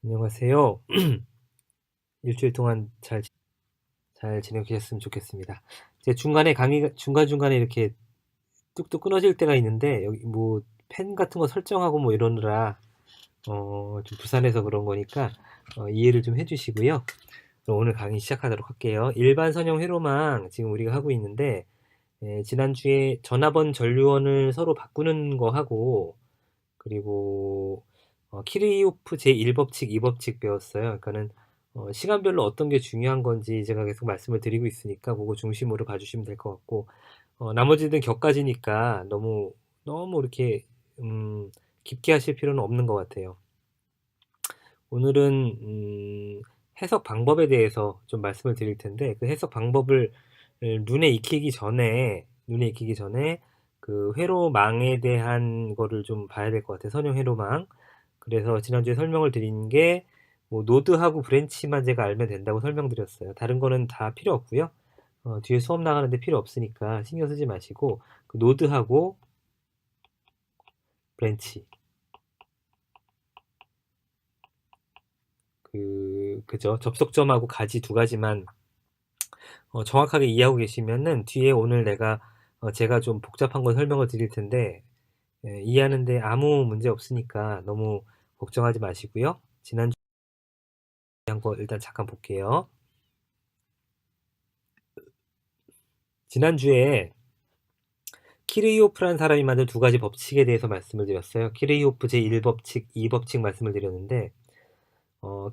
안녕하세요. 일주일 동안 잘 지내셨으면 좋겠습니다. 제 중간에 강의가 중간중간에 이렇게 뚝뚝 끊어질 때가 있는데 여기 뭐 펜 같은 거 설정하고 뭐 이러느라 좀 불안해서 그런 거니까 이해를 좀 해주시고요. 그럼 오늘 강의 시작하도록 할게요. 일반 선형 회로망 지금 우리가 하고 있는데 지난주에 전화번 전류원을 서로 바꾸는 거 하고 그리고 키르이오프 제1법칙, 2법칙 배웠어요. 그러니까는 시간별로 어떤 게 중요한 건지 제가 계속 말씀을 드리고 있으니까 그거 중심으로 봐주시면 될 것 같고 나머지는 격가지니까 너무 이렇게 깊게 하실 필요는 없는 것 같아요. 오늘은 해석 방법에 대해서 좀 말씀을 드릴 텐데 그 해석 방법을 눈에 익히기 전에 그 회로망에 대한 거를 좀 봐야 될 것 같아요. 선형 회로망. 그래서 지난주에 설명을 드린 게 뭐 노드하고 브랜치만 제가 알면 된다고 설명드렸어요. 다른 거는 다 필요 없고요. 뒤에 수업 나가는데 필요 없으니까 신경 쓰지 마시고 그 노드하고 브랜치 그죠? 접속점하고 가지 두 가지만 정확하게 이해하고 계시면은 뒤에 오늘 제가 좀 복잡한 걸 설명을 드릴 텐데 이해하는데 아무 문제 없으니까 너무 걱정하지 마시고요. 지난주에 한 거 일단 잠깐 볼게요. 지난주에 키르이호프라는 사람이 만든 두 가지 법칙에 대해서 말씀을 드렸어요. 키르이호프 제1법칙, 2법칙 말씀을 드렸는데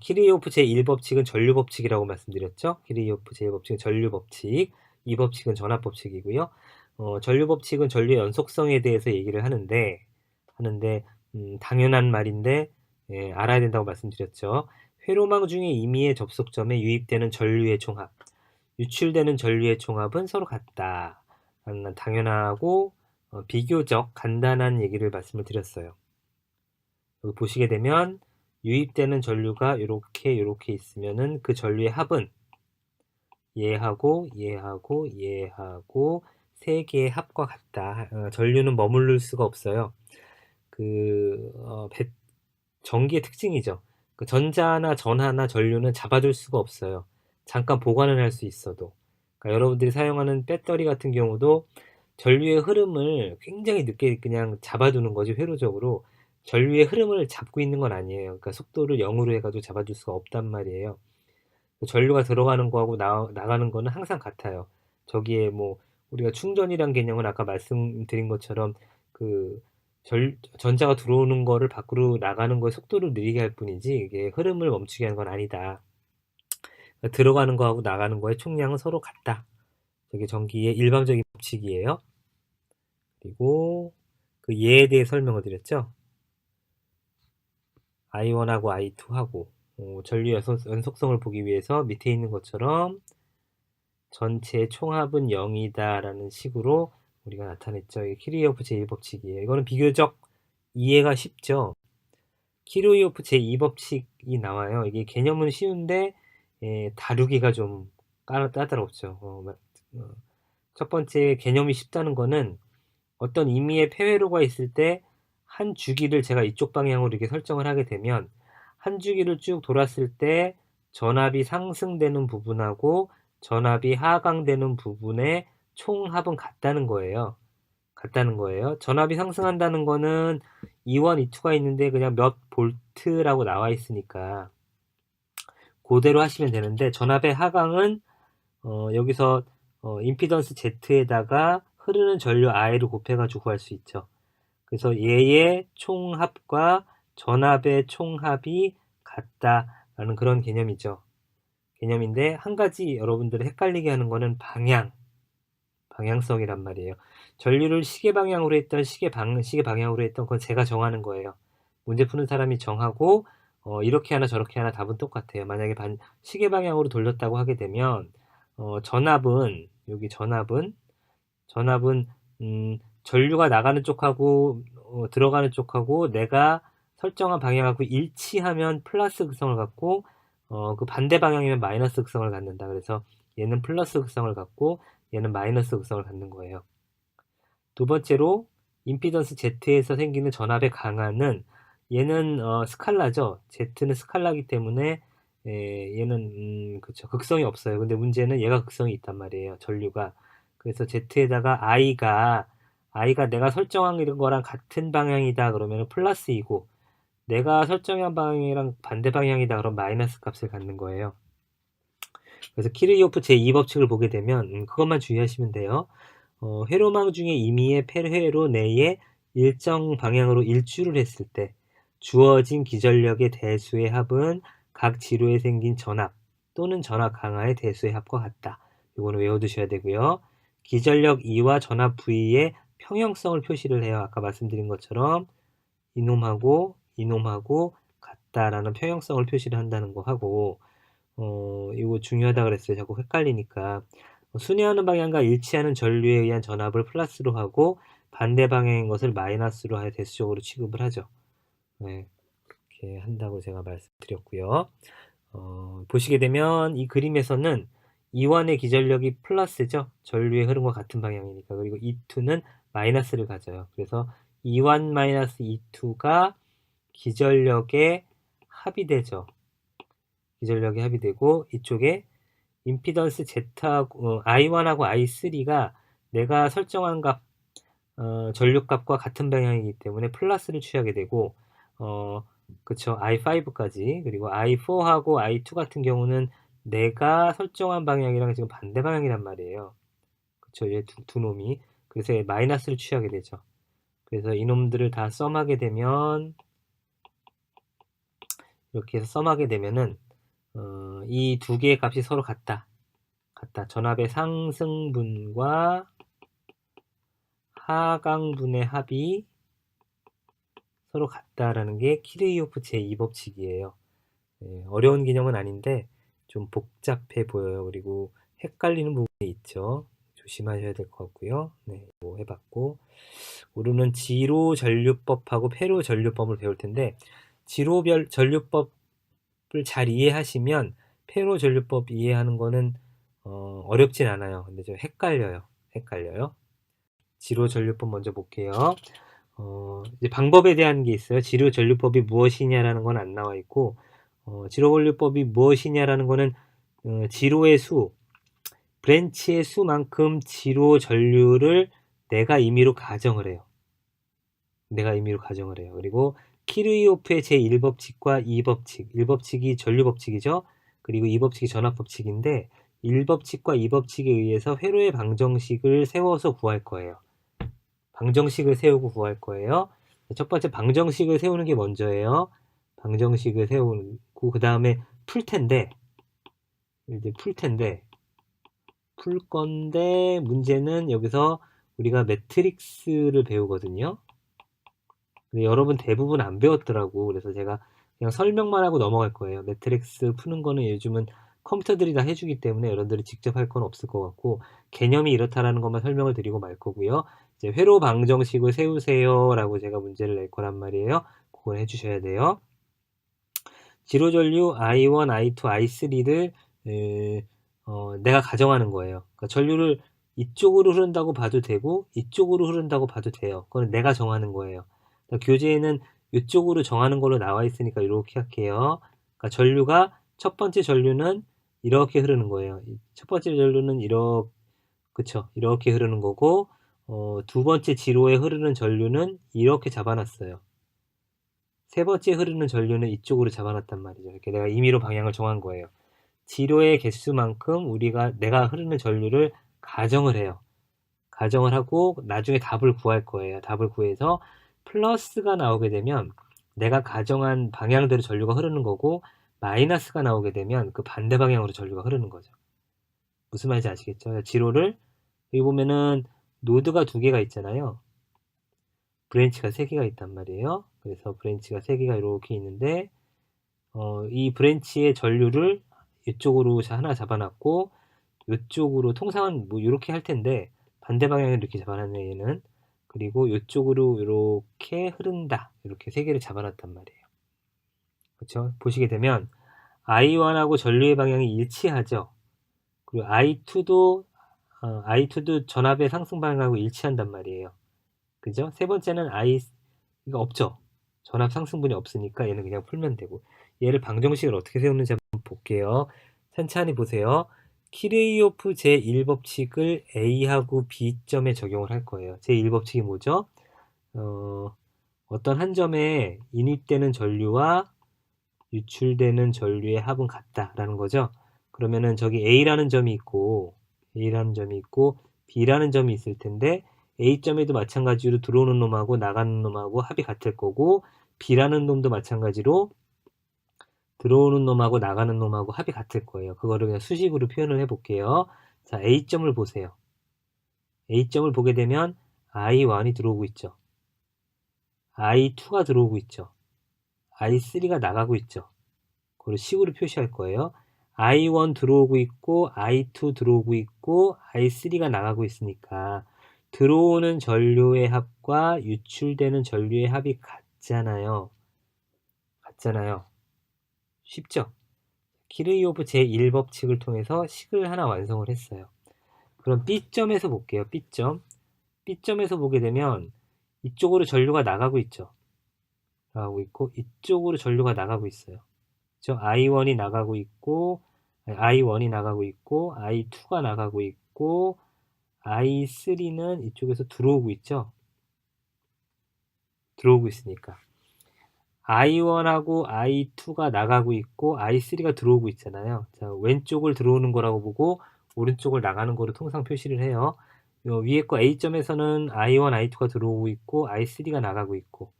키르이호프 제1법칙은 전류법칙이라고 말씀드렸죠. 키르이호프 제1법칙은 전류법칙, 2법칙은 전압법칙이고요. 전류법칙은 전류의 연속성에 대해서 얘기를 하는데 당연한 말인데 알아야 된다고 말씀드렸죠. 회로망 중에 임의의 접속점에 유입되는 전류의 총합, 유출되는 전류의 총합은 서로 같다. 라는 당연하고 비교적 간단한 얘기를 말씀을 드렸어요. 여기 보시게 되면 유입되는 전류가 이렇게 있으면은 그 전류의 합은 얘하고 세 개의 합과 같다. 전류는 머무를 수가 없어요. 전기의 특징이죠. 그 전자나 전하나 전류는 잡아둘 수가 없어요. 잠깐 보관을 할 수 있어도. 그러니까 여러분들이 사용하는 배터리 같은 경우도 전류의 흐름을 굉장히 늦게 그냥 잡아두는 거지 회로적으로. 전류의 흐름을 잡고 있는 건 아니에요. 그러니까 속도를 0으로 해가지고 잡아줄 수가 없단 말이에요. 전류가 들어가는 거하고 나가는 거는 항상 같아요. 저기에 뭐 우리가 충전이란 개념은 아까 말씀드린 것처럼 그 전자가 들어오는 거를 밖으로 나가는 거에 속도를 느리게 할 뿐이지 이게 흐름을 멈추게 하는 건 아니다. 그러니까 들어가는 거하고 나가는 거의 총량은 서로 같다. 저게 전기의 일반적인 법칙이에요. 그리고 그 예에 대해 설명을 드렸죠. I1하고 I2하고 전류 연속성을 보기 위해서 밑에 있는 것처럼 전체 총합은 0이다 라는 식으로 우리가 나타냈죠. 이게 키르이호프 제1법칙이에요. 이거는 비교적 이해가 쉽죠. 키르이호프 제2법칙이 나와요. 이게 개념은 쉬운데 다루기가 좀 까다롭죠. 첫 번째 개념이 쉽다는 거는 어떤 임의의 폐회로가 있을 때 한 주기를 제가 이쪽 방향으로 이렇게 설정을 하게 되면 한 주기를 쭉 돌았을 때 전압이 상승되는 부분하고 전압이 하강되는 부분의 총합은 같다는 거예요. 전압이 상승한다는 거는 E1, E2가 있는데 그냥 몇 볼트라고 나와 있으니까 그대로 하시면 되는데 전압의 하강은 여기서 임피던스 Z에다가 흐르는 전류 I를 곱해가지고 구할 수 있죠. 그래서 얘의 총합과 전압의 총합이 같다라는 그런 개념인데 한 가지 여러분들을 헷갈리게 하는 거는 방향성이란 말이에요. 전류를 시계 방향으로 했던 시계 방향으로 했던 건 제가 정하는 거예요. 문제 푸는 사람이 정하고 이렇게 하나 저렇게 하나 답은 똑같아요. 만약에 시계 방향으로 돌렸다고 하게 되면 전압은 전류가 나가는 쪽하고 들어가는 쪽하고 내가 설정한 방향하고 일치하면 플러스 극성을 갖고 그 반대 방향이면 마이너스 극성을 갖는다. 그래서 얘는 플러스 극성을 갖고 얘는 마이너스 극성을 갖는 거예요. 두 번째로 임피던스 Z에서 생기는 전압의 강하는 얘는 스칼라죠. Z는 스칼라기 때문에 얘는 그쵸. 극성이 없어요. 근데 문제는 얘가 극성이 있단 말이에요. 전류가. 그래서 Z에다가 I가 내가 설정한 거랑 같은 방향이다 그러면 플러스이고, 내가 설정한 방향이랑 반대 방향이다 그러면 마이너스 값을 갖는 거예요. 그래서 키르이호프 제2법칙을 보게 되면 그것만 주의하시면 돼요. 회로망 중에 임의의 회로 내에 일정 방향으로 일주를 했을 때 주어진 기전력의 대수의 합은 각 지로에 생긴 전압 또는 전압 강화의 대수의 합과 같다. 이거는 외워두셔야 되고요. 기전력 E와 전압 V의 평형성을 표시를 해요. 아까 말씀드린 것처럼 이놈하고 같다라는 평형성을 표시를 한다는 거 하고, 이거 중요하다 그랬어요. 자꾸 헷갈리니까. 순회하는 방향과 일치하는 전류에 의한 전압을 플러스로 하고 반대 방향인 것을 마이너스로 하여 대수적으로 취급을 하죠. 네, 이렇게 한다고 제가 말씀드렸고요. 보시게 되면 이 그림에서는 E1의 기전력이 플러스죠. 전류의 흐름과 같은 방향이니까. 그리고 E2는 마이너스를 가져요. 그래서 E1-E2가 기전력의 합이 되죠. 기전력이 합이 되고, 이쪽에 임피던스 Z하고 I1하고 I3가 내가 설정한 값, 전류값과 같은 방향이기 때문에 플러스를 취하게 되고, 그쵸, I5까지. 그리고 I4하고 I2 같은 경우는 내가 설정한 방향이랑 지금 반대 방향이란 말이에요. 그쵸, 얘 두 놈이. 그래서 마이너스를 취하게 되죠. 그래서 이놈들을 다 썸하게 되면, 이렇게 해서 썸하게 되면은 이 두 개의 값이 서로 같다. 전압의 상승분과 하강분의 합이 서로 같다라는 게 키르이호프 제2법칙이에요. 어려운 개념은 아닌데 좀 복잡해 보여요. 그리고 헷갈리는 부분이 있죠. 조심하셔야 될 것 같고요. 네, 뭐 해봤고, 오늘은 지로 전류법하고 회로 전류법을 배울 텐데, 지로 전류법을 잘 이해하시면 회로 전류법 이해하는 거는 어렵진 않아요. 근데 좀 헷갈려요. 지로 전류법 먼저 볼게요. 이제 방법에 대한 게 있어요. 지로 전류법이 무엇이냐라는 건 안 나와 있고, 지로 전류법이 무엇이냐라는 거는 지로의 수, 브랜치의 수만큼 지로 전류를 내가 임의로 가정을 해요. 그리고 키르이호프의 제1법칙과 2법칙, 1법칙이 전류법칙이죠. 그리고 2법칙이 전압법칙인데 1법칙과 2법칙에 의해서 회로의 방정식을 세워서 구할 거예요. 방정식을 세우고 구할 거예요. 첫 번째 방정식을 세우는 게 먼저예요. 방정식을 세우고 그 다음에 풀 텐데 풀 건데 문제는 여기서 우리가 매트릭스를 배우거든요. 근데 여러분 대부분 안 배웠더라고. 그래서 제가 그냥 설명만 하고 넘어갈 거예요. 매트릭스 푸는 거는 요즘은 컴퓨터들이 다 해주기 때문에 여러분들이 직접 할 건 없을 것 같고, 개념이 이렇다라는 것만 설명을 드리고 말 거고요. 이제 회로 방정식을 세우세요 라고 제가 문제를 낼 거란 말이에요. 그걸 해주셔야 돼요. 지로전류 I1, I2, I3를 내가 가정하는 거예요. 그러니까 전류를 이쪽으로 흐른다고 봐도 되고 이쪽으로 흐른다고 봐도 돼요. 그건 내가 정하는 거예요. 그러니까 교재에는 이쪽으로 정하는 걸로 나와 있으니까 이렇게 할게요. 그러니까 전류가 첫 번째 전류는 이렇게 흐르는 거예요. 첫 번째 전류는 이렇게 흐르는 거고, 두 번째 지로에 흐르는 전류는 이렇게 잡아놨어요. 세 번째 흐르는 전류는 이쪽으로 잡아놨단 말이죠. 이렇게 내가 임의로 방향을 정한 거예요. 지로의 개수만큼 내가 흐르는 전류를 가정을 해요. 가정을 하고 나중에 답을 구할 거예요. 답을 구해서 플러스가 나오게 되면 내가 가정한 방향대로 전류가 흐르는 거고, 마이너스가 나오게 되면 그 반대 방향으로 전류가 흐르는 거죠. 무슨 말인지 아시겠죠? 지로를 여기 보면은 노드가 두 개가 있잖아요. 브랜치가 세 개가 있단 말이에요. 그래서 브랜치가 세 개가 이렇게 있는데 이 브랜치의 전류를 이쪽으로 하나 잡아놨고, 이쪽으로 통상은 뭐 이렇게 할 텐데 반대 방향으로 이렇게 잡아놨네 얘는. 그리고 이쪽으로 이렇게 흐른다. 이렇게 세 개를 잡아놨단 말이에요. 그렇죠? 보시게 되면 I1하고 전류의 방향이 일치하죠. 그리고 I2도 전압의 상승 방향하고 일치한단 말이에요. 그죠? 세 번째는 이거 없죠. 전압 상승분이 없으니까 얘는 그냥 풀면 되고, 얘를 방정식을 어떻게 세우는지 한번 볼게요. 천천히 보세요. 키르이호프 제1법칙을 A하고 B점에 적용을 할 거예요. 제1법칙이 뭐죠? 어떤 한 점에 인입되는 전류와 유출되는 전류의 합은 같다라는 거죠. 그러면은 저기 A라는 점이 있고 B라는 점이 있을 텐데, A점에도 마찬가지로 들어오는 놈하고 나가는 놈하고 합이 같을 거고, B라는 놈도 마찬가지로 들어오는 놈하고 나가는 놈하고 합이 같을 거예요. 그거를 그냥 수식으로 표현을 해볼게요. 자, A점을 보세요. A점을 보게 되면 I1이 들어오고 있죠. I2가 들어오고 있죠. I3가 나가고 있죠. 그걸 식으로 표시할 거예요. I1 들어오고 있고 I2 들어오고 있고 I3가 나가고 있으니까 들어오는 전류의 합과 유출되는 전류의 합이 같잖아요. 쉽죠? 키르이호프 제1법칙을 통해서 식을 하나 완성을 했어요. 그럼 B점에서 볼게요. B점에서 보게 되면 이쪽으로 전류가 나가고 있죠. 나가고 있고 이쪽으로 전류가 나가고 있어요. I1이 나가고 있고 I2가 나가고 있고 I3는 이쪽에서 들어오고 있죠. 들어오고 있으니까 I1하고 I2가 나가고 있고 I3가 들어오고 있잖아요. 자, 왼쪽을 들어오는 거라고 보고 오른쪽을 나가는 거로 통상 표시를 해요. 요 위에 거 A점에서는 I1, I2가 들어오고 있고 I3가 나가고 있고,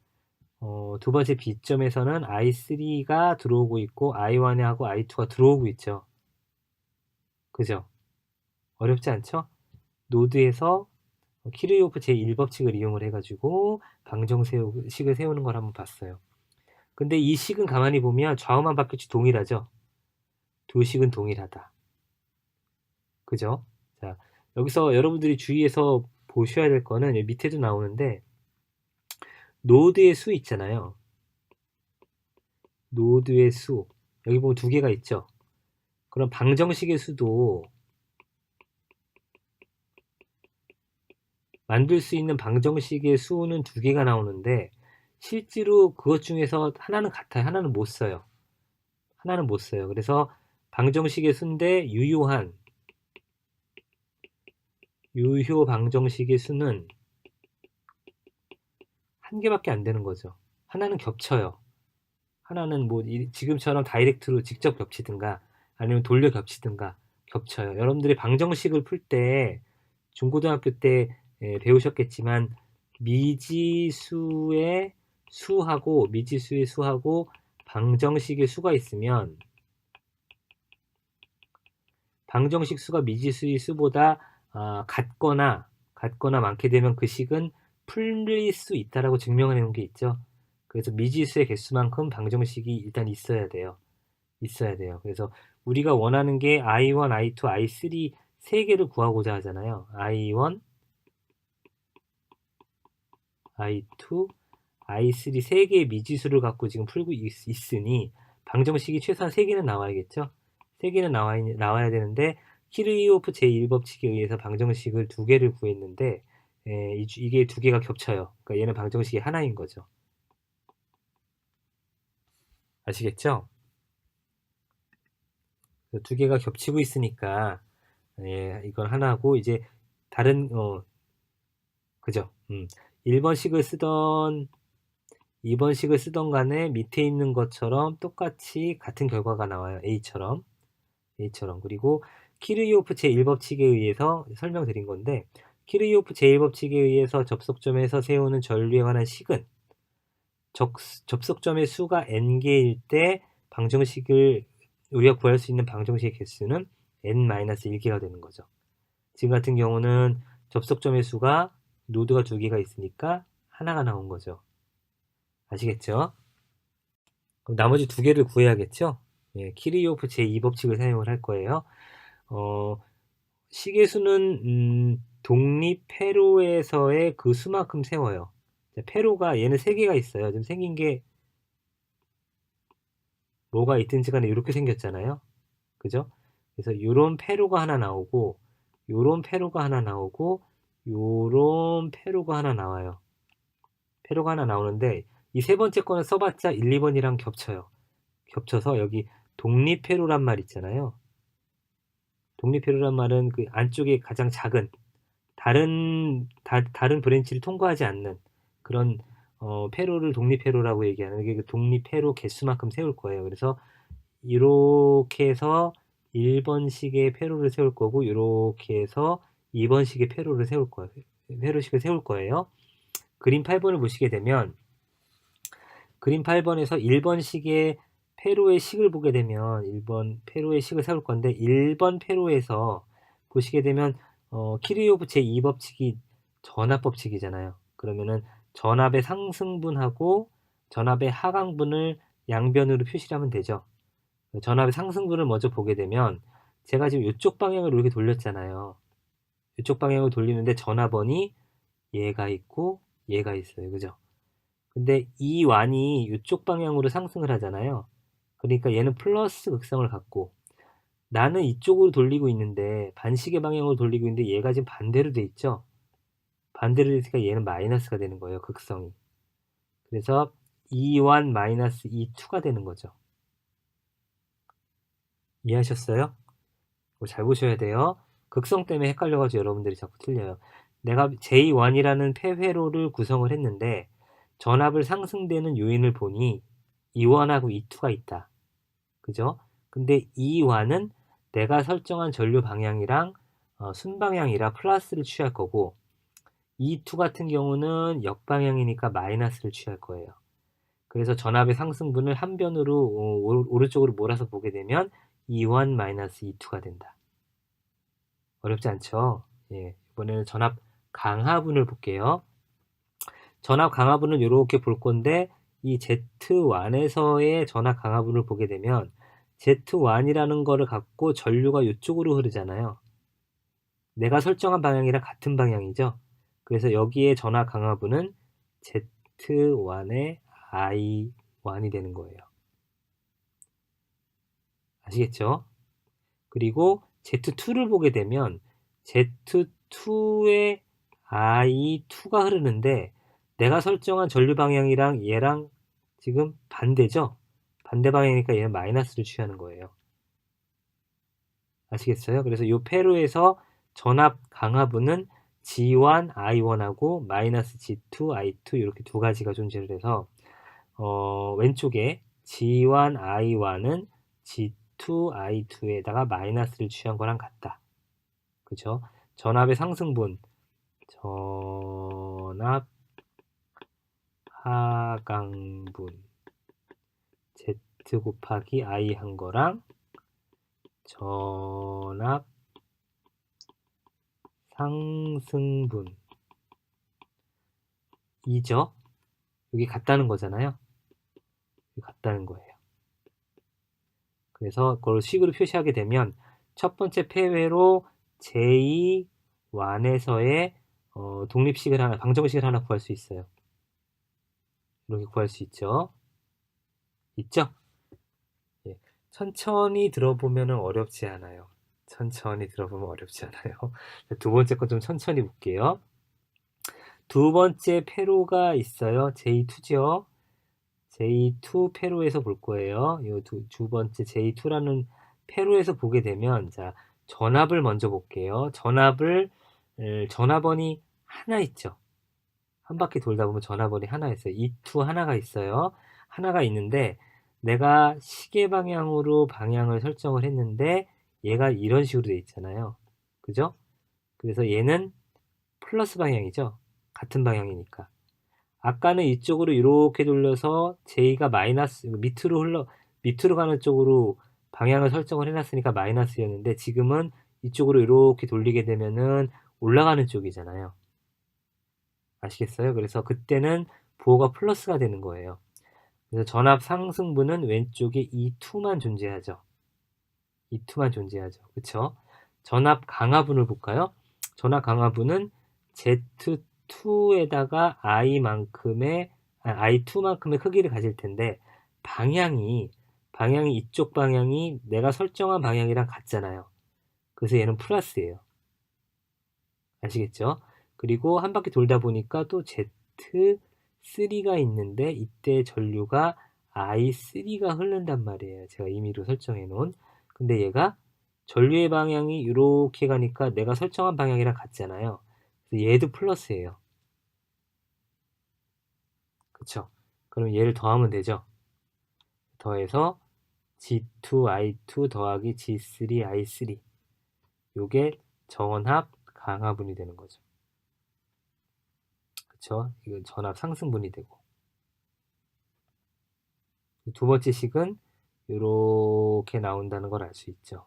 두 번째 B점에서는 I3가 들어오고 있고 I1하고 I2가 들어오고 있죠. 그죠? 어렵지 않죠? 노드에서 키르이호프 제1법칙을 이용을 해가지고 방정식을 세우는 걸 한번 봤어요. 근데 이 식은 가만히 보면 좌우만 바뀌지 동일하죠? 두 식은 동일하다. 그죠? 자, 여기서 여러분들이 주의해서 보셔야 될 거는 여기 밑에도 나오는데, 노드의 수 있잖아요. 노드의 수. 여기 보면 두 개가 있죠? 그럼 방정식의 수도 만들 수 있는 방정식의 수는 두 개가 나오는데, 실제로 그것 중에서 하나는 같아요. 하나는 못 써요. 그래서 방정식의 수인데 유효 방정식의 수는 한 개밖에 안 되는 거죠. 하나는 겹쳐요. 하나는 뭐 지금처럼 다이렉트로 직접 겹치든가 아니면 돌려 겹치든가 겹쳐요. 여러분들이 방정식을 풀 때 중고등학교 때 배우셨겠지만 미지수의 수하고 방정식의 수가 있으면 방정식 수가 미지수의 수보다 같거나 많게 되면 그 식은 풀릴 수 있다라고 증명해 놓은 게 있죠. 그래서 미지수의 개수만큼 방정식이 일단 있어야 돼요. 그래서 우리가 원하는 게 I1, I2, I3 세 개를 구하고자 하잖아요. I1, I2, I3 세 개의 미지수를 갖고 지금 풀고 있으니 방정식이 최소한 세 개는 나와야겠죠. 세 개는 나와야 되는데 키르이호프 제1법칙에 의해서 방정식을 두 개를 구했는데 이게 두 개가 겹쳐요. 그러니까 얘는 방정식이 하나인 거죠. 아시겠죠? 두 개가 겹치고 있으니까 이건 하나고, 이제 다른 그죠? 1번식을 쓰던 2번식을 쓰던 간에 밑에 있는 것처럼 똑같이 같은 결과가 나와요. A처럼. 그리고 키르이호프 제1법칙에 의해서 설명드린 건데, 키르이호프 제1법칙에 의해서 접속점에서 세우는 전류에 관한 식은 접속점의 수가 n개일 때 방정식을 우리가 구할 수 있는 방정식의 개수는 n-1개가 되는 거죠. 지금 같은 경우는 접속점의 수가 노드가 두 개가 있으니까 하나가 나온 거죠. 아시겠죠? 그럼 나머지 두 개를 구해야겠죠? 키르이호프 제2법칙을 사용을 할 거예요. 식의 수는 독립 회로에서의 그 수만큼 세워요. 회로가 얘는 세 개가 있어요. 지금 생긴 게 뭐가 있든지 간에 이렇게 생겼잖아요. 그죠? 그래서 이런 회로가 하나 나오고, 요런 회로가 하나 나오고, 요런 회로가 하나 나와요. 회로가 하나 나오는데 이 세 번째 거는 써봤자 1, 2번이랑 겹쳐요. 겹쳐서 여기 독립회로란 말 있잖아요. 독립회로란 말은 그 안쪽에 가장 작은 다른 브랜치를 통과하지 않는 그런 회로를 독립회로라고 얘기하는 게 그 독립회로 개수만큼 세울 거예요. 그래서 이렇게 해서 1번식의 회로를 세울 거고 이렇게 해서 2번식의 회로를 세울 거예요. 회로식을 세울 거예요. 그림 8번을 보시게 되면 그림 8번에서 1번식의 회로의 식을 보게 되면 1번 회로의 식을 세울 건데 1번 회로에서 보시게 되면 키르요프 제2법칙이 전압법칙이잖아요. 그러면은 전압의 상승분하고 전압의 하강분을 양변으로 표시를 하면 되죠. 전압의 상승분을 먼저 보게 되면 제가 지금 이쪽 방향으로 이렇게 돌렸잖아요. 이쪽 방향으로 돌리는데 전압원이 얘가 있고 얘가 있어요. 그죠? 근데 이 완이 이쪽 방향으로 상승을 하잖아요. 그러니까 얘는 플러스 극성을 갖고 나는 이쪽으로 돌리고 있는데 반시계 방향으로 돌리고 있는데 얘가 지금 반대로 돼 있죠. 반대로 되니까 얘는 마이너스가 되는 거예요. 극성이. 그래서 E1 마이너스 E2가 되는 거죠. 이해하셨어요? 잘 보셔야 돼요. 극성 때문에 헷갈려가지고 여러분들이 자꾸 틀려요. 내가 J1이라는 폐회로를 구성을 했는데 전압을 상승되는 요인을 보니 E1하고 E2가 있다. 그죠? 근데 E1은 내가 설정한 전류 방향이랑 순방향이라 플러스를 취할 거고 E2 같은 경우는 역방향이니까 마이너스를 취할 거예요. 그래서 전압의 상승분을 한 변으로 오른쪽으로 몰아서 보게 되면 E1 마이너스 E2가 된다. 어렵지 않죠? 예, 이번에는 전압 강하분을 볼게요. 전압 강하분은 이렇게 볼 건데 이 Z1에서의 전압 강하분을 보게 되면 Z1이라는 거를 갖고 전류가 이쪽으로 흐르잖아요. 내가 설정한 방향이랑 같은 방향이죠. 그래서 여기에 전압 강하분은 Z1의 I1이 되는 거예요. 아시겠죠? 그리고 Z2를 보게 되면 Z2의 I2가 흐르는데 내가 설정한 전류 방향이랑 얘랑 지금 반대죠? 반대 방향이니까 얘는 마이너스를 취하는 거예요. 아시겠어요? 그래서 이 회로에서 전압 강하분은 G1, I1하고 마이너스 G2, I2 이렇게 두 가지가 존재를 해서 왼쪽에 G1, I1은 G2, I2에다가 마이너스를 취한 거랑 같다. 그죠? 전압의 상승분, 전압 하강분 Z 곱하기 I 한 거랑 전압 상승분 이죠? 여기 같다는 거잖아요. 여기 같다는 거예요. 그래서 그걸 식으로 표시하게 되면 첫 번째 폐회로 J1에서의 독립식을 하나, 방정식을 하나 구할 수 있어요. 이렇게 구할 수 있죠. 있죠? 예. 천천히 들어보면 어렵지 않아요. 천천히 들어보면 어렵지 않아요. 두 번째 거 좀 천천히 볼게요. 두 번째 회로가 있어요. J2죠. J2 회로에서 볼 거예요. 이 두 번째 J2라는 회로에서 보게 되면 자 전압을 먼저 볼게요. 전압원이 하나 있죠. 한 바퀴 돌다 보면 전압원이 하나 있어요. E2 하나가 있어요. 하나가 있는데 내가 시계 방향으로 방향을 설정을 했는데 얘가 이런 식으로 돼 있잖아요. 그죠? 그래서 얘는 플러스 방향이죠. 같은 방향이니까. 아까는 이쪽으로 이렇게 돌려서 J가 마이너스 밑으로 가는 쪽으로 방향을 설정을 해놨으니까 마이너스였는데 지금은 이쪽으로 이렇게 돌리게 되면은 올라가는 쪽이잖아요. 아시겠어요? 그래서 그때는 부호가 플러스가 되는 거예요. 그래서 전압 상승분은 왼쪽에 E2만 존재하죠. E2만 존재하죠. 그쵸? 전압 강하분을 볼까요? 전압 강하분은 Z2에다가 I2만큼의 크기를 가질 텐데 방향이 이쪽 방향이 내가 설정한 방향이랑 같잖아요. 그래서 얘는 플러스예요. 아시겠죠? 그리고 한 바퀴 돌다 보니까 또 Z I3가 있는데 이때 전류가 I3가 흐른단 말이에요. 제가 임의로 설정해 놓은. 근데 얘가 전류의 방향이 이렇게 가니까 내가 설정한 방향이랑 같잖아요. 그래서 얘도 플러스예요. 그쵸? 그럼 얘를 더하면 되죠. 더해서 G2I2 더하기 G3I3. 요게 정원합 강화분이 되는 거죠. 그쵸? 이건 전압 상승분이 되고. 두 번째 식은 이렇게 나온다는 걸 알 수 있죠.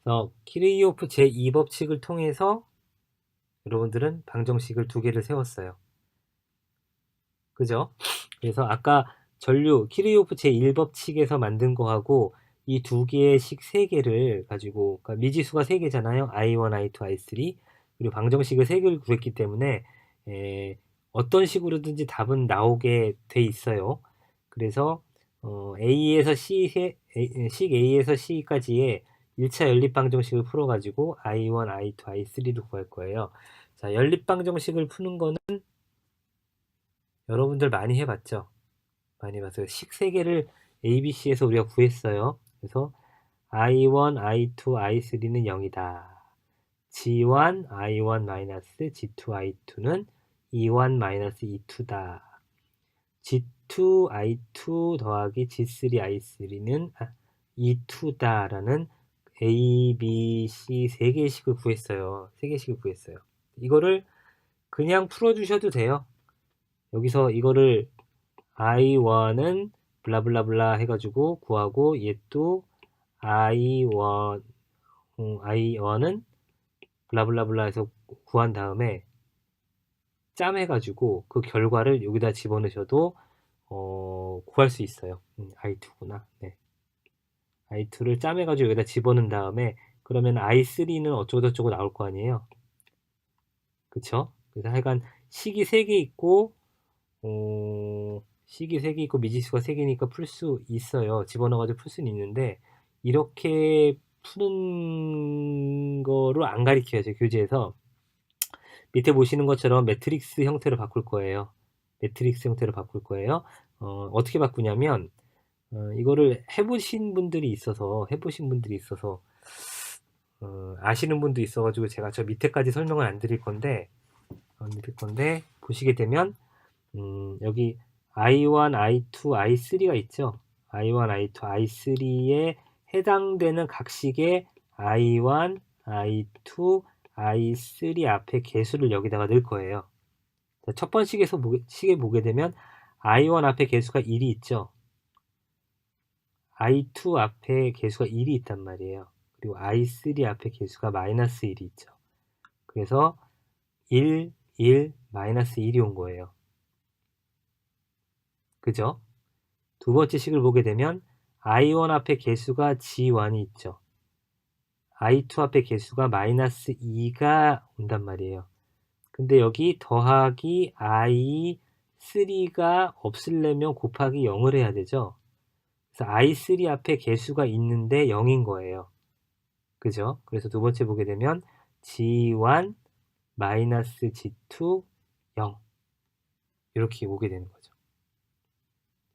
그래서 키르이호프 제2법칙을 통해서 여러분들은 방정식을 두 개를 세웠어요. 그죠? 그래서 아까 전류 키르이호프 제1법칙에서 만든 거하고 이 두 개의 식 세 개를 가지고, 그러니까 미지수가 세 개잖아요. I1, I2, I3. 그리고 방정식을 세 개를 구했기 때문에 어떤 식으로든지 답은 나오게 돼 있어요. 그래서 A에서 식 A에서 C까지의 1차 연립방정식을 풀어가지고 I1, I2, I3를 구할 거예요. 자, 연립방정식을 푸는 거는 여러분들 많이 해봤죠? 많이 봤어요. 식 3개를 ABC에서 우리가 구했어요. 그래서 I1, I2, I3는 0이다. G1, I1 G2, I2는 E1 E2다. G2, I2 더하기 G3, I3는 E2다라는 A, B, C 3개의 식을 구했어요. 3개씩을 구했어요. 이거를 그냥 풀어주셔도 돼요. 여기서 이거를 I1은 블라블라블라 해가지고 구하고 얘 또 I1은 블라블라블라 해서 구한 다음에 짬해가지고 그 결과를 여기다 집어넣으셔도 구할 수 있어요. I2구나. 네. I2를 짬해가지고 여기다 집어넣은 다음에 그러면 I3는 어쩌고저쩌고 나올 거 아니에요. 그쵸? 그래서 하여간 식이 3개 있고 식이 3개 있고 미지수가 3개니까 풀 수 있어요. 집어넣어가지고 풀 수는 있는데 이렇게 푸는 거로 안 가르쳐요. 제 교재에서. 밑에 보시는 것처럼 매트릭스 형태로 바꿀 거예요. 매트릭스 형태로 바꿀 거예요. 어떻게 바꾸냐면 이거를 해보신 분들이 있어서 아시는 분도 있어가지고 제가 저 밑에까지 설명을 안 드릴 건데 보시게 되면 여기 I1, I2, I3가 있죠. I1, I2, I3에 해당되는 각 식의 I1, I2, I3 앞에 개수를 여기다가 넣을 거예요. 자, 첫 번째 식에 보게 되면 I1 앞에 개수가 1이 있죠. I2 앞에 개수가 1이 있단 말이에요. 그리고 I3 앞에 개수가 마이너스 1이 있죠. 그래서 1, 1, 마이너스 1이 온 거예요. 그죠? 두 번째 식을 보게 되면 I1 앞에 개수가 G1이 있죠. I2 앞에 개수가 마이너스 2가 온단 말이에요. 근데 여기 더하기 I3가 없으려면 곱하기 0을 해야 되죠. 그래서 I3 앞에 개수가 있는데 0인 거예요. 그죠? 그래서 두 번째 보게 되면 G1 마이너스 G2 0 이렇게 오게 되는 거죠.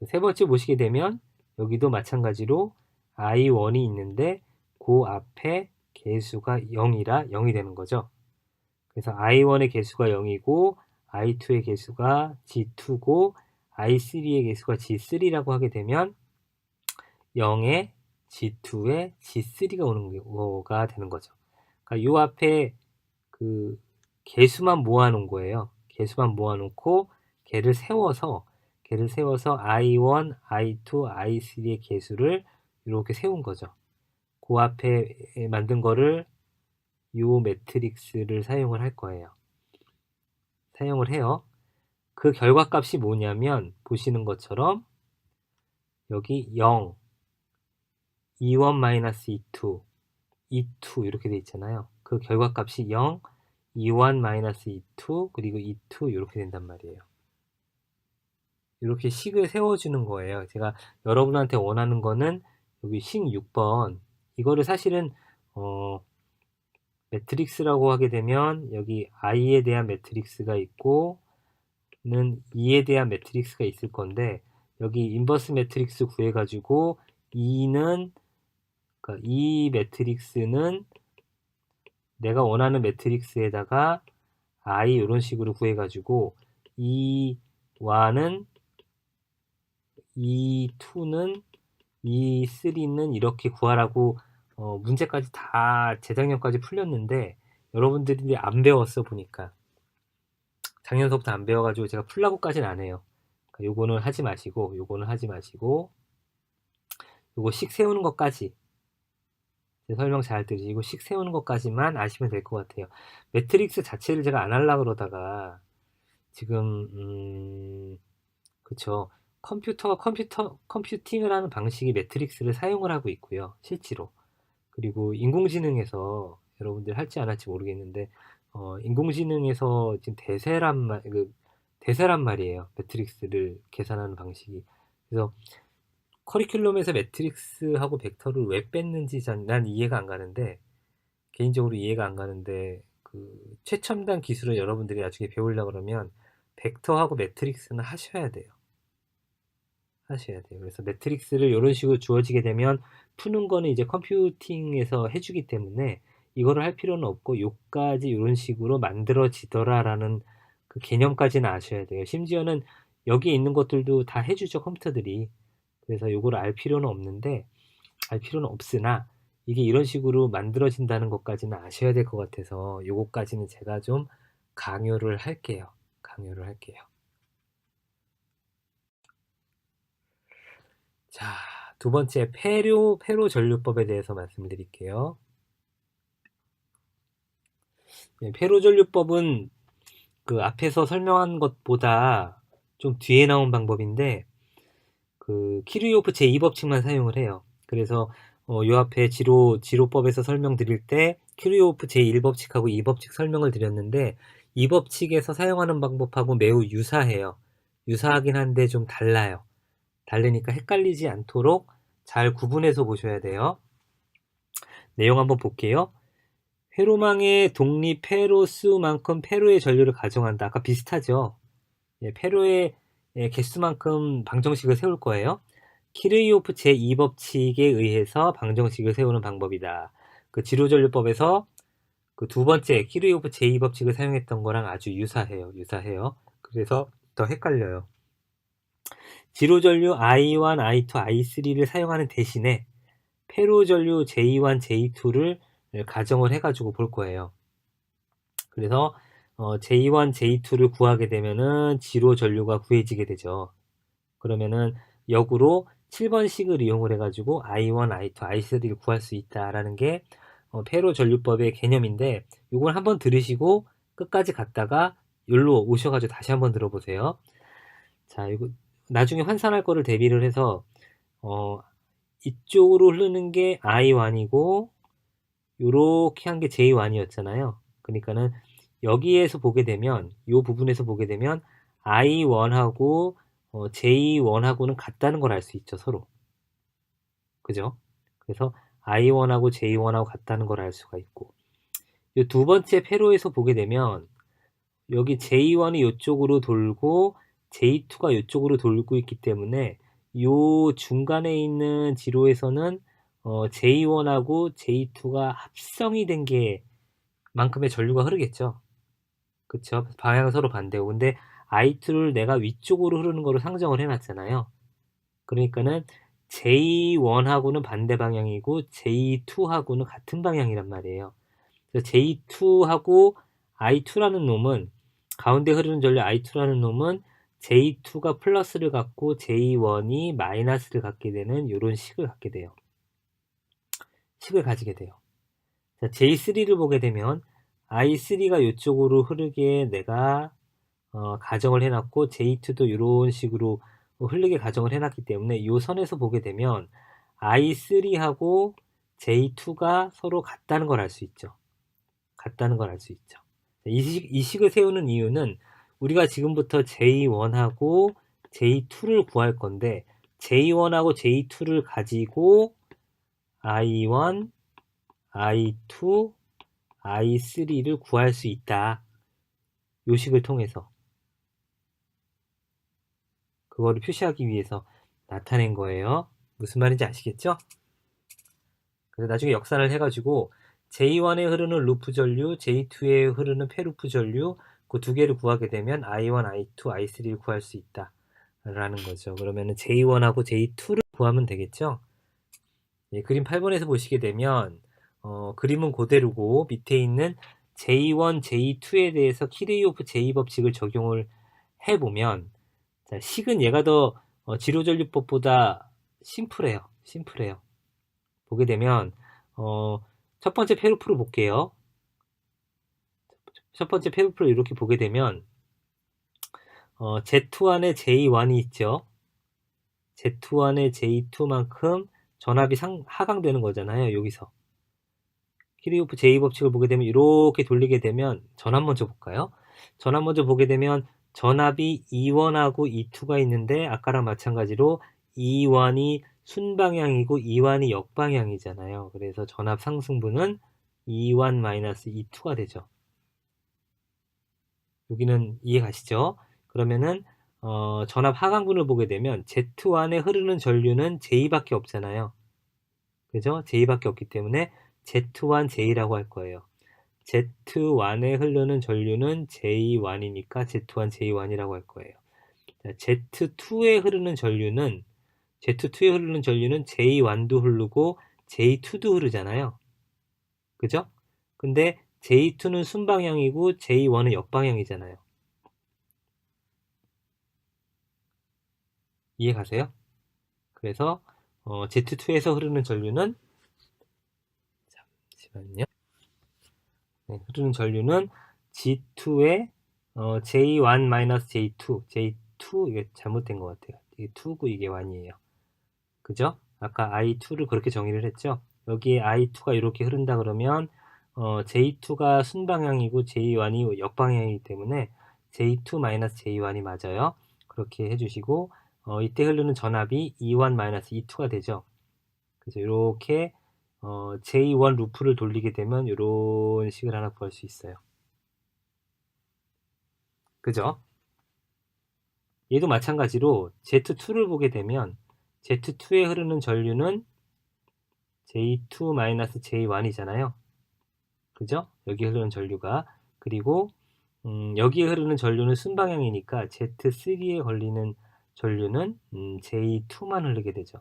세 번째 보시게 되면 여기도 마찬가지로 I1이 있는데 그 앞에 개수가 0이라 0이 되는 거죠. 그래서 I1의 개수가 0이고 I2의 개수가 G2고 I3의 개수가 G3라고 하게 되면 0에 G2에 G3가 오는 거가 되는 거죠. 그러니까 요 앞에 그 개수만 모아놓은 거예요. 개수만 모아놓고 걔를 세워서 I1, I2, I3의 개수를 이렇게 세운 거죠. 그 앞에 만든 거를 요 매트릭스를 사용을 할 거예요. 사용을 해요. 그 결과값이 뭐냐면 보시는 것처럼 여기 0, E1 E2, E2 이렇게 돼 있잖아요. 그 결과값이 0, E1 E2 그리고 E2 이렇게 된단 말이에요. 이렇게 식을 세워주는 거예요. 제가 여러분한테 원하는 거는 여기 식 6번 이거를 사실은 매트릭스라고 하게 되면 여기 i에 대한 매트릭스가 있고 2에 대한 매트릭스가 있을 건데 여기 인버스 매트릭스 구해가지고 2는 그러니까 이 매트릭스는 내가 원하는 매트릭스에다가 i 이런 식으로 구해가지고 E1은 E2는 E3는 이렇게 구하라고 문제까지 다 재작년까지 풀렸는데 여러분들이 안 배웠어 보니까 작년서부터 안 배워가지고 제가 풀라고까지는 안 해요. 그러니까 요거는 하지 마시고 요거는 하지 마시고 요거 식 세우는 것까지 설명 잘 들으시고 식 세우는 것까지만 아시면 될 것 같아요. 매트릭스 자체를 제가 안 하려고 그러다가 지금 그쵸. 컴퓨팅을 하는 방식이 매트릭스를 사용을 하고 있고요. 실제로. 그리고 인공지능에서 여러분들 할지 안 할지 모르겠는데 인공지능에서 지금 대세란 말이에요. 매트릭스를 계산하는 방식이. 그래서 커리큘럼에서 매트릭스하고 벡터를 왜 뺐는지 난 이해가 안 가는데 개인적으로 이해가 안 가는데 그 최첨단 기술을 여러분들이 나중에 배우려고 그러면 벡터하고 매트릭스는 하셔야 돼요. 하셔야 돼요. 그래서 매트릭스를 이런 식으로 주어지게 되면 푸는 거는 이제 컴퓨팅에서 해주기 때문에 이거를 할 필요는 없고 요까지 이런 식으로 만들어지더라라는 그 개념까지는 아셔야 돼요. 심지어는 여기에 있는 것들도 다 해주죠, 컴퓨터들이. 그래서 요거를 알 필요는 없는데 알 필요는 없으나 이게 이런 식으로 만들어진다는 것까지는 아셔야 될 것 같아서 요거까지는 제가 좀 강요를 할게요. 강요를 할게요. 자, 두 번째 페로 전류법에 대해서 말씀드릴게요. 페로 전류법은 그 앞에서 설명한 것보다 좀 뒤에 나온 방법인데 그 키르요프 제2법칙만 사용을 해요. 그래서 요 앞에 지로법에서 설명드릴 때 키르요프 제1법칙하고 2법칙 설명을 드렸는데 이 법칙에서 사용하는 방법하고 매우 유사해요. 유사하긴 한데 좀 달라요. 다르니까 헷갈리지 않도록 잘 구분해서 보셔야 돼요. 내용 한번 볼게요. 회로망의 독립 회로수만큼 회로의 전류를 가정한다. 아까 비슷하죠? 회로의 개수만큼 방정식을 세울 거예요. 키르이오프 제2법칙에 의해서 방정식을 세우는 방법이다. 그 지로전류법에서 그 두 번째 키르이오프 제2법칙을 사용했던 거랑 아주 유사해요. 그래서 더 헷갈려요. 지로전류 I1, I2, I3를 사용하는 대신에 페로전류 J1, J2를 가정을 해가지고 볼 거예요. 그래서 J1, J2를 구하게 되면은 지로 전류가 구해지게 되죠. 그러면은 역으로 7번식을 이용을 해가지고 I1, I2, I3를 구할 수 있다라는 게 페로 전류법의 개념인데 이걸 한번 들으시고 끝까지 갔다가 여기로 오셔가지고 다시 한번 들어보세요. 자, 이거 나중에 환산할 거를 대비를 해서 이쪽으로 흐르는 게 I1이고 요렇게 한 게 J1이었잖아요. 그러니까는 여기에서 보게 되면 이 부분에서 보게 되면 I1하고 J1하고는 같다는 걸 알 수 있죠, 서로. 그죠? 그래서 I1하고 J1하고 같다는 걸 알 수가 있고 이 두 번째 회로에서 보게 되면 여기 J1이 이쪽으로 돌고 J2가 이쪽으로 돌고 있기 때문에 이 중간에 있는 지로에서는 J1하고 J2가 합성이 된 게 만큼의 전류가 흐르겠죠. 그쵸? 방향은 서로 반대고. 근데 I2를 내가 위쪽으로 흐르는 거로 상정을 해놨잖아요. 그러니까는 J1하고는 반대 방향이고 J2하고는 같은 방향이란 말이에요. 그래서 J2하고 I2라는 놈은 가운데 흐르는 전류 I2라는 놈은 J2가 플러스를 갖고 J1이 마이너스를 갖게 되는 이런 식을 갖게 돼요. 식을 가지게 돼요. 자, J3를 보게 되면 I3가 이쪽으로 흐르게 내가 가정을 해놨고 J2도 이런 식으로 흐르게 가정을 해놨기 때문에 이 선에서 보게 되면 I3하고 J2가 서로 같다는 걸 알 수 있죠. 같다는 걸 알 수 있죠. 이 식을 세우는 이유는 우리가 지금부터 J1하고 J2를 구할 건데 J1하고 J2를 가지고 I1, I2, I3를 구할 수 있다. 요 식을 통해서. 그거를 표시하기 위해서 나타낸 거예요. 무슨 말인지 아시겠죠? 그래서 나중에 역산을 해가지고 J1에 흐르는 루프 전류, J2에 흐르는 페루프 전류 그 두 개를 구하게 되면 I1, I2, I3를 구할 수 있다 라는 거죠. 그러면은 J1하고 J2를 구하면 되겠죠. 예, 그림 8번에서 보시게 되면 그림은 그대로고 밑에 있는 J1, J2에 대해서 키르이호프 제2법칙을 적용을 해보면 자, 식은 얘가 더 지로전류법보다 심플해요. 보게 되면 첫 번째 페루프를 볼게요. 첫 번째 페루프를 이렇게 보게 되면 Z1에 J1이 있죠. Z1에 J2만큼 전압이 하강되는 거잖아요. 여기서 키르호프 제2법칙을 보게 되면 이렇게 돌리게 되면 전압 먼저 볼까요? 전압 먼저 보게 되면 전압이 E1하고 E2가 있는데 아까랑 마찬가지로 E1이 순방향이고 E1이 역방향이잖아요. 그래서 전압 상승분은 E1-E2가 되죠. 여기는 이해 가시죠? 그러면은 전압 하강분을 보게 되면 Z1에 흐르는 전류는 J밖에 없잖아요. 그죠? J밖에 없기 때문에 Z1J라고 할 거예요. Z1에 흐르는 전류는 J1이니까 Z1, J1이라고 할 거예요. Z2에 흐르는 전류는 J1도 흐르고 J2도 흐르잖아요. 그죠? 근데 J2는 순방향이고 J1은 역방향이잖아요. 이해 가세요? 그래서 Z2에서 흐르는 전류는 잠시만요. 네, 흐르는 전류는 G2에 J1-J2 J2 이게 잘못된 것 같아요. 이게 2고 이게 1이에요. 그죠? 아까 I2를 그렇게 정의를 했죠. 여기에 I2가 이렇게 흐른다 그러면 J2가 순방향이고 J1이 역방향이기 때문에 J2-J1이 맞아요. 그렇게 해주시고 이때 흐르는 전압이 E1-E2가 되죠. 그래서 이렇게 J1 루프를 돌리게 되면 이런 식을 하나 구할 수 있어요. 그죠? 얘도 마찬가지로 Z2를 보게 되면 Z2에 흐르는 전류는 J2-J1이잖아요. 그죠? 여기 흐르는 전류가. 그리고 여기에 흐르는 전류는 순방향이니까 Z3에 걸리는 전류는 J2만 흐르게 되죠.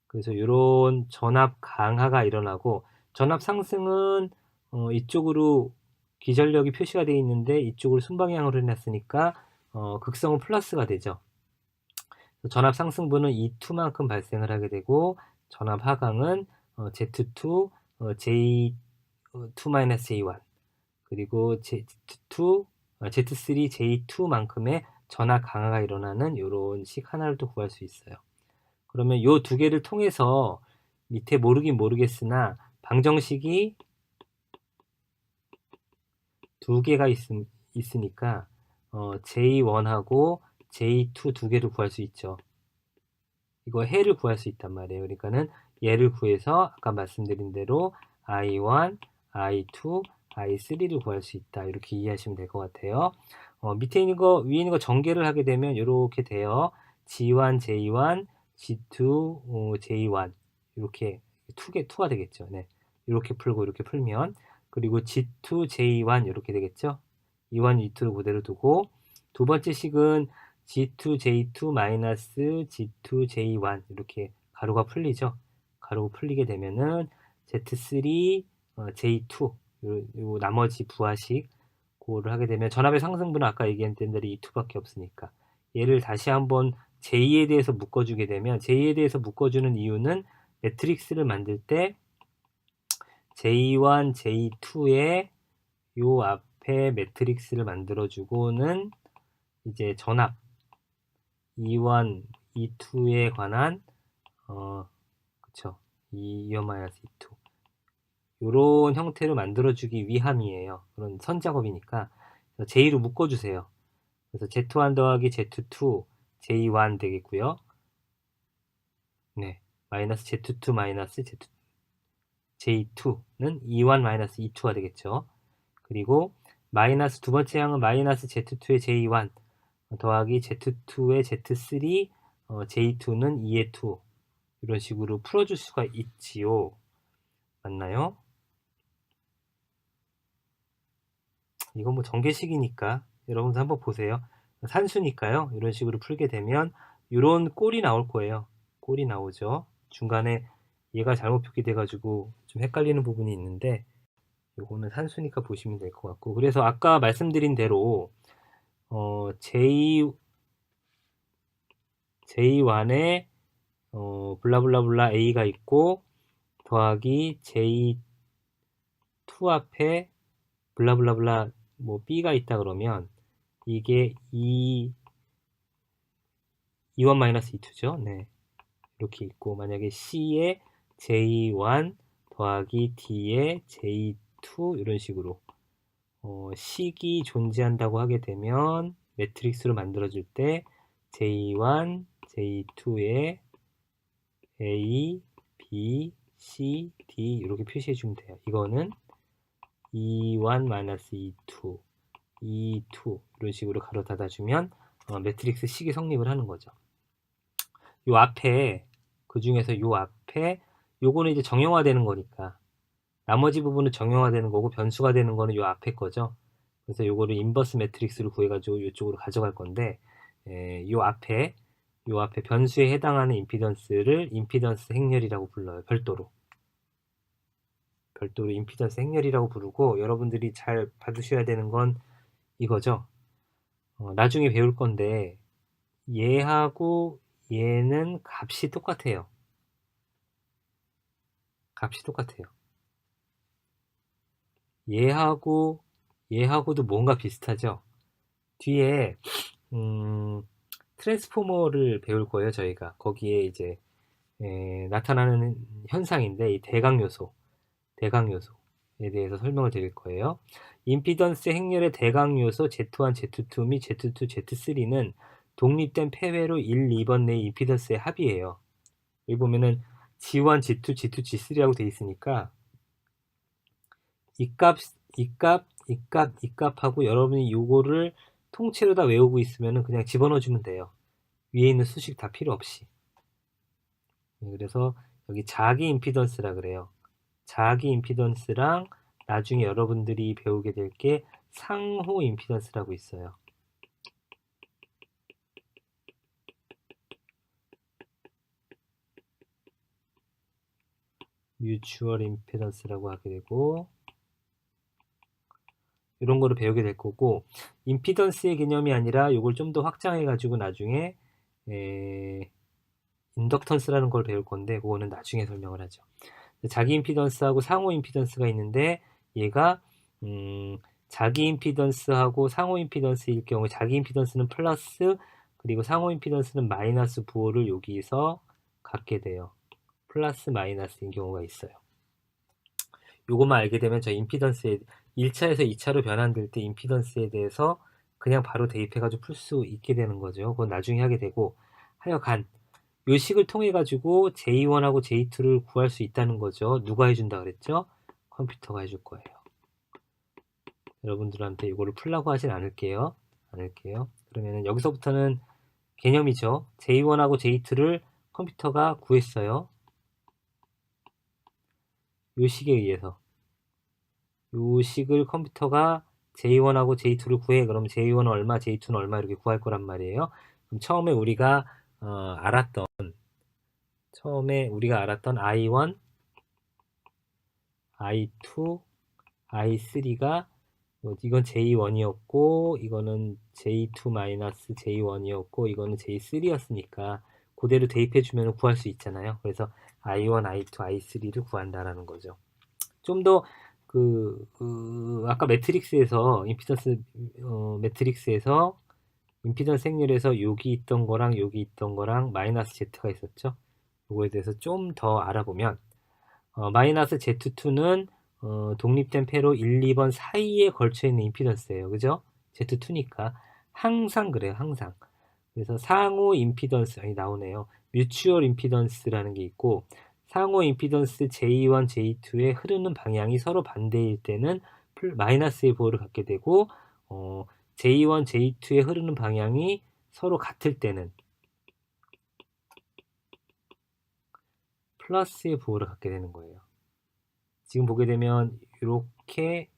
그래서 이런 전압 강하가 일어나고 전압 상승은 이쪽으로 기전력이 표시가 되어 있는데 이쪽으로 순방향으로 해놨으니까 극성은 플러스가 되죠. 전압 상승분은 E2만큼 발생을 하게 되고 전압 하강은 Z2, J2-J1 그리고 Z2, Z3, J2만큼의 전압 강화가 일어나는 이런 식 하나를 또 구할 수 있어요. 그러면 이 두 개를 통해서 밑에 모르긴 모르겠으나 방정식이 두 개가 있으니까 J1하고 J2 두 개를 구할 수 있죠. 이거 해를 구할 수 있단 말이에요. 그러니까는 얘를 구해서 아까 말씀드린 대로 I1, I2, I3를 구할 수 있다. 이렇게 이해하시면 될 것 같아요. 밑에 있는 거, 위에 있는 거 전개를 하게 되면 이렇게 돼요. G1, J1, G2, J1 이렇게 2가 되겠죠. 네. 이렇게 풀고 이렇게 풀면 그리고 G2, J1 이렇게 되겠죠. E1, E2를 그대로 두고 두 번째 식은 G2, J2 마이너스 G2, J1 이렇게 가로가 풀리죠. 가로가 풀리게 되면은 Z3, J2 요 나머지 부하식 그거를 하게 되면 전압의 상승분은 아까 얘기했던 대로 E2밖에 없으니까 얘를 다시 한번 J에 대해서 묶어주게 되면 J에 대해서 묶어주는 이유는 매트릭스를 만들 때 J1, J2에 요 앞에 매트릭스를 만들어주고는 이제 전압 E1, E2에 관한 그쵸 E1-E2 요런 형태로 만들어주기 위함이에요. 그런 선작업이니까 J로 묶어주세요. 그래서 Z1 더하기 Z2 J1 되겠고요. 네, 마이너스 Z2 마이너스 J2는 E1-E2가 되겠죠. 그리고 마이너스 두 번째 항은 마이너스 Z2의 J1 더하기 Z2의 Z3 J2는 2의 2 이런 식으로 풀어줄 수가 있지요. 맞나요? 이건 뭐 전개식이니까 여러분도 한번 보세요. 산수니까요. 이런 식으로 풀게 되면 이런 꼴이 나올 거예요. 꼴이 나오죠. 중간에 얘가 잘못 표기돼 가지고 좀 헷갈리는 부분이 있는데 요거는 산수니까 보시면 될 것 같고, 그래서 아까 말씀드린 대로 J1에 블라블라블라 A가 있고 더하기 J2 앞에 블라블라블라 뭐 B가 있다 그러면 이게 2원-2투죠. 네. 이렇게 있고, 만약에 C에 J1 더하기 D에 J2 이런 식으로 식이 존재한다고 하게 되면 매트릭스로 만들어줄 때 J1, J2에 A, B, C, D 이렇게 표시해 주면 돼요. 이거는 E1-E2, E2 이런 식으로 가로 닫아주면 매트릭스 식이 성립을 하는 거죠. 요 앞에, 그 중에서 요 앞에 요거는 이제 정형화 되는 거니까 나머지 부분은 정형화 되는 거고 변수가 되는 거는 요 앞에 거죠. 그래서 요거를 인버스 매트릭스를 구해가지고 이쪽으로 가져갈 건데, 요 앞에 변수에 해당하는 임피던스를 임피던스 행렬이라고 불러요. 별도로 임피던스 행렬이라고 부르고, 여러분들이 잘 받으셔야 되는 건 이거죠. 나중에 배울 건데 얘하고 얘는 값이 똑같아요. 얘하고도 뭔가 비슷하죠. 뒤에 트랜스포머를 배울 거예요. 저희가 거기에 이제 나타나는 현상인데, 이 대각 요소에 대해서 설명을 드릴 거예요. 임피던스 행렬의 대각 요소 Z1, Z2 및 Z2, Z3는 독립된 폐회로 1, 2번 내 임피던스의 합이에요. 여기 보면은 G1, G2, G2, G3라고 되어 있으니까 이 값하고 여러분이 요거를 통째로 다 외우고 있으면 그냥 집어넣어 주면 돼요. 위에 있는 수식 다 필요 없이. 그래서 여기 자기 임피던스라 그래요. 자기 임피던스랑 나중에 여러분들이 배우게 될 게 상호 임피던스라고 있어요. 뮤추얼 임피던스라고 하게 되고, 이런 거를 배우게 될 거고, 임피던스의 개념이 아니라 이걸 좀 더 확장해 가지고 나중에 인덕턴스라는 걸 배울 건데, 그거는 나중에 설명을 하죠. 자기 임피던스하고 상호 임피던스가 있는데, 얘가 자기 임피던스하고 상호 임피던스일 경우 자기 임피던스는 플러스, 그리고 상호 임피던스는 마이너스 부호를 여기서 갖게 돼요. 플러스 마이너스인 경우가 있어요. 요것만 알게 되면 저 임피던스에 1차에서 2차로 변환될 때 임피던스에 대해서 그냥 바로 대입해가지고 풀 수 있게 되는 거죠. 그건 나중에 하게 되고, 하여간 요 식을 통해 가지고 J1하고 J2를 구할 수 있다는 거죠. 누가 해준다 그랬죠? 컴퓨터가 해줄 거예요. 여러분들한테 이거를 풀라고 하진 않을게요. 그러면은 여기서부터는 개념이죠. J1하고 J2를 컴퓨터가 구했어요. 요 식에 의해서. 요 식을 컴퓨터가 J1하고 J2를 구해. 그럼 J1은 얼마, J2는 얼마 이렇게 구할 거란 말이에요. 그럼 처음에 우리가 알았던 I1, I2, I3가 이건 J1이었고 이거는 J2-J1이었고 이거는 J3였으니까 그대로 대입해주면 구할 수 있잖아요. 그래서 I1, I2, I3를 구한다라는 거죠. 좀 더 아까 매트릭스에서 매트릭스에서 임피던스 행렬에서 여기 있던 거랑 마이너스 Z가 있었죠. 이거에 대해서 좀 더 알아보면 마이너스 Z2는 독립된 패로 1, 2번 사이에 걸쳐 있는 임피던스예요. 그죠? Z2니까 항상 그래요. 항상. 그래서 상호 임피던스 나오네요. 뮤추얼 임피던스라는 게 있고, 상호 임피던스 J1, J2의 흐르는 방향이 서로 반대일 때는 마이너스의 부호를 갖게 되고, J1, J2에 흐르는 방향이 서로 같을 때는 플러스의 부호를 갖게 되는 거예요. 지금 보게 되면 이렇게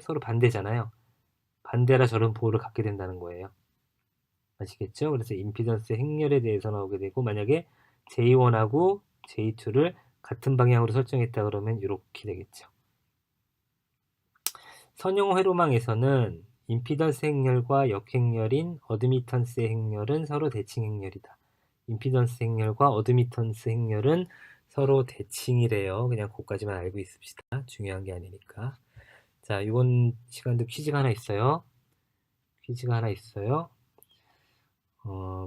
서로 반대잖아요. 반대라 저런 부호를 갖게 된다는 거예요. 아시겠죠? 그래서 임피던스 행렬에 대해서 나오게 되고, 만약에 J1하고 J2를 같은 방향으로 설정했다 그러면 이렇게 되겠죠. 선형 회로망에서는 임피던스 행렬과 역행렬인 어드미턴스의 행렬은 서로 대칭 행렬이다. 임피던스 행렬과 어드미턴스 행렬은 서로 대칭이래요. 그냥 그거까지만 알고 있읍시다. 중요한 게 아니니까. 자, 이번 시간도 퀴즈가 하나 있어요.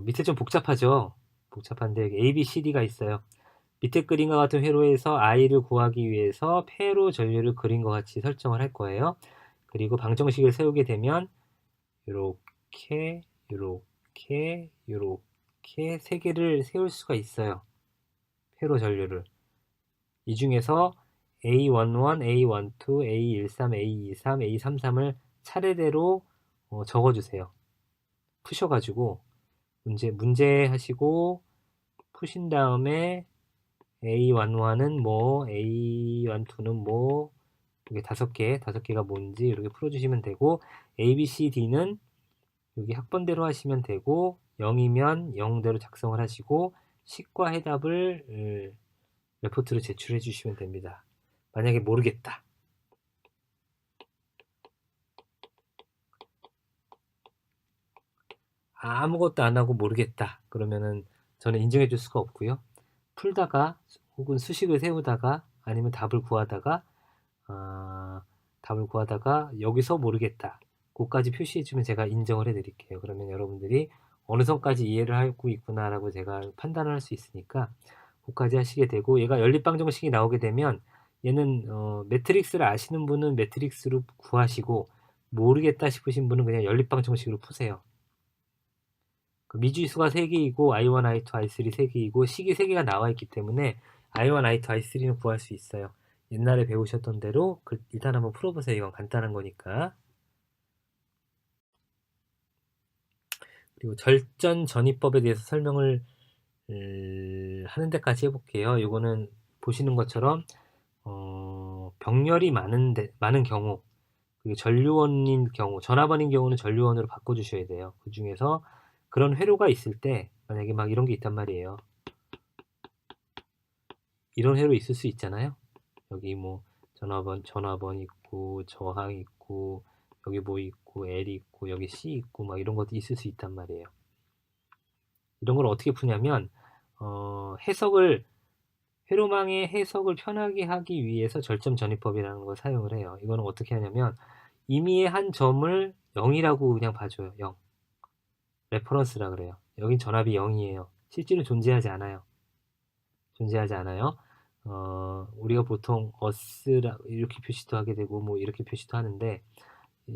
밑에 좀 복잡하죠? 복잡한데 A, B, C, D가 있어요. 밑에 그림과 같은 회로에서 i를 구하기 위해서 회로 전류를 그린 것 같이 설정을 할 거예요. 그리고 방정식을 세우게 되면 이렇게 세 개를 세울 수가 있어요. 회로 전류를. 이 중에서 A11, A12, A13, A23, A33을 차례대로 적어주세요. 푸셔가지고 문제 하시고 푸신 다음에 A11은 뭐, A12는 뭐, 이게 다섯 개가 뭔지 이렇게 풀어주시면 되고, A, B, C, D는 여기 학번대로 하시면 되고, 0이면 0대로 작성을 하시고, 식과 해답을 레포트로 제출해 주시면 됩니다. 만약에 모르겠다. 아무것도 안 하고 모르겠다. 그러면은 저는 인정해 줄 수가 없고요. 풀다가 혹은 수식을 세우다가 아니면 답을 구하다가 여기서 모르겠다. 그까지 표시해 주면 제가 인정을 해 드릴게요. 그러면 여러분들이 어느 선까지 이해를 하고 있구나라고 제가 판단을 할 수 있으니까 그까지 하시게 되고, 얘가 연립방정식이 나오게 되면 얘는 매트릭스를 아시는 분은 매트릭스로 구하시고, 모르겠다 싶으신 분은 그냥 연립방정식으로 푸세요. 그 미지수가 3개이고 I1, I2, I3 3개이고 식이 3개가 나와 있기 때문에 I1, I2, I3는 구할 수 있어요. 옛날에 배우셨던 대로 일단 한번 풀어보세요. 이건 간단한 거니까. 그리고 절전 전이법에 대해서 설명을 하는 데까지 해볼게요. 이거는 보시는 것처럼 병렬이 많은 경우, 그리고 전류원인 경우, 전압원인 경우는 전류원으로 바꿔주셔야 돼요. 그 중에서 그런 회로가 있을 때 만약에 막 이런 게 있단 말이에요. 이런 회로 있을 수 있잖아요. 여기 뭐 전압원 있고 저항 있고 여기 뭐 있고 L 있고 여기 C 있고 막 이런 것도 있을 수 있단 말이에요. 이런 걸 어떻게 푸냐면 회로망의 해석을 편하게 하기 위해서 절점 전이법이라는 걸 사용을 해요. 이거는 어떻게 하냐면 임의의 한 점을 0이라고 그냥 봐줘요. 0. 레퍼런스라 그래요. 여긴 전압이 0이에요. 실제로 존재하지 않아요. 우리가 보통 어스라 이렇게 표시도 하게 되고 뭐 이렇게 표시도 하는데,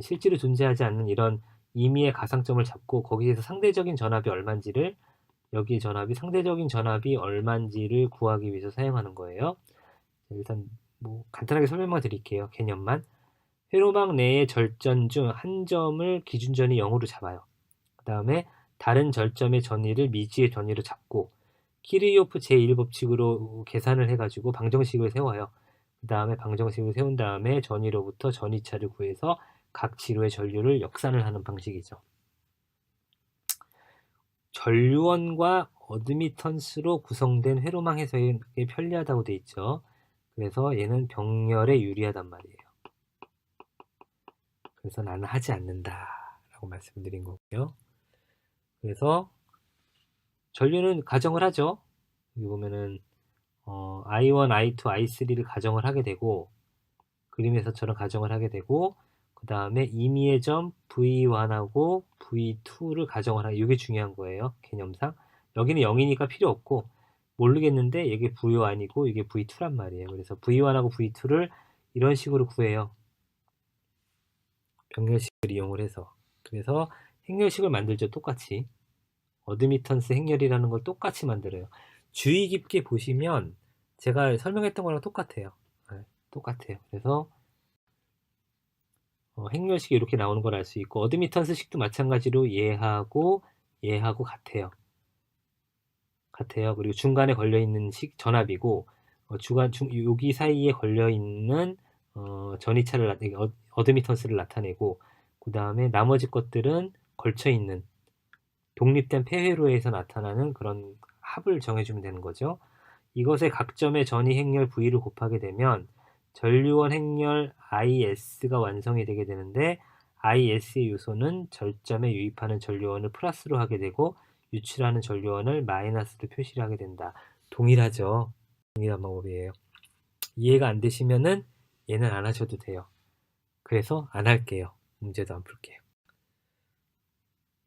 실제로 존재하지 않는 이런 임의의 가상점을 잡고 거기에서 상대적인 전압이 얼마인지를, 여기 전압이 상대적인 전압이 얼마인지를 구하기 위해서 사용하는 거예요. 일단 뭐 간단하게 설명만 드릴게요. 개념만. 회로망 내의 절전 중 한 점을 기준전이 0으로 잡아요. 그 다음에 다른 절점의 전위를 미지의 전위로 잡고 키르요프 제1법칙으로 계산을 해가지고 방정식을 세워요. 그 다음에 방정식을 세운 다음에 전위로부터 전위차를 구해서 각 지로의 전류를 역산을 하는 방식이죠. 전류원과 어드미턴스로 구성된 회로망 해석이 편리하다고 돼 있죠. 그래서 얘는 병렬에 유리하단 말이에요. 그래서 나는 하지 않는다 라고 말씀드린 거고요. 그래서 전류는 가정을 하죠. 여기 보면은 I1, I2, I3를 가정을 하게 되고, 그림에서처럼 가정을 하게 되고, 그 다음에 임의의 점 V1하고 V2를 가정을 하게, 이게 중요한 거예요. 개념상. 여기는 0이니까 필요 없고, 모르겠는데 이게 V1이고 이게 V2란 말이에요. 그래서 V1하고 V2를 이런 식으로 구해요. 병렬식을 이용을 해서. 그래서 행렬식을 만들죠. 똑같이. 어드미턴스 행렬이라는 걸 똑같이 만들어요. 주의 깊게 보시면 제가 설명했던 거랑 똑같아요. 네, 똑같아요. 그래서 행렬식이 이렇게 나오는 걸 알 수 있고 어드미턴스식도 마찬가지로 얘하고 같아요. 그리고 중간에 걸려 있는 식 전압이고 여기 사이에 걸려 있는 전이차를 어드미턴스를 나타내고 그 다음에 나머지 것들은 걸쳐 있는 독립된 폐회로에서 나타나는 그런 합을 정해주면 되는 거죠. 이것의 각 점의 전이 행렬 V를 곱하게 되면 전류원 행렬 IS가 완성이 되게 되는데 IS의 요소는 절점에 유입하는 전류원을 플러스로 하게 되고 유출하는 전류원을 마이너스로 표시를 하게 된다. 동일하죠. 동일한 방법이에요. 이해가 안 되시면은 얘는 안 하셔도 돼요. 그래서 안 할게요. 문제도 안 풀게요.